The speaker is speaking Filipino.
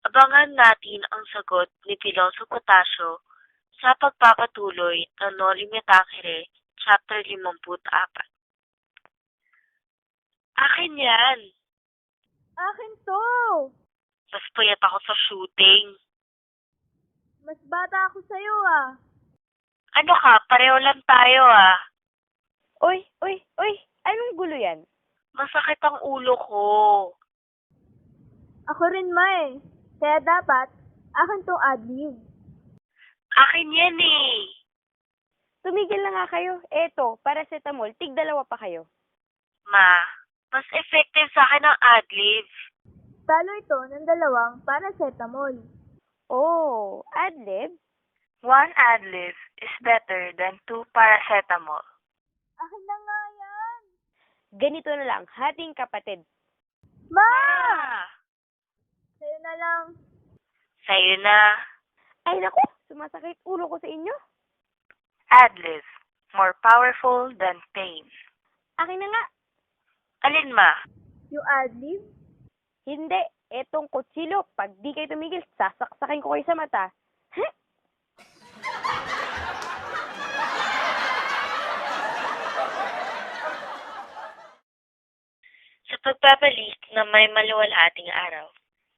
Abangan natin ang sagot ni Piloso Potasio sa pagpapatuloy ng Noli Me Tangere, Chapter 54. Akin yan! Akin to! Mas payat ako sa shooting. Mas bata ako sa'yo ah. Ano ka? Pareho lang tayo ah. Uy, anong gulo yan? Masakit ang ulo ko. Ako rin ma eh. Kaya dapat, akin tong adlib. Akin yan eh. Tumigil na nga kayo. Eto, paracetamol, tig-dalawa pa kayo. Ma, mas effective sa akin ang adlib. Talo ito ng dalawang paracetamol. Oh, adlib? One adlib is better than two paracetamol. Akin na nga yan. Ganito na lang, hating kapatid. Ma! Ma! Sa'yo na lang. Sa'yo na. Ay naku, sumasakit ulo ko sa inyo. Adlib, more powerful than pain. Akin na nga. Alin ma? Yung adlib? Hindi, etong kutsilo, pag di kayo tumigil, sasaksakin ko kayo sa mata. Huh? Sa pagbabalik na may maluwalhating araw,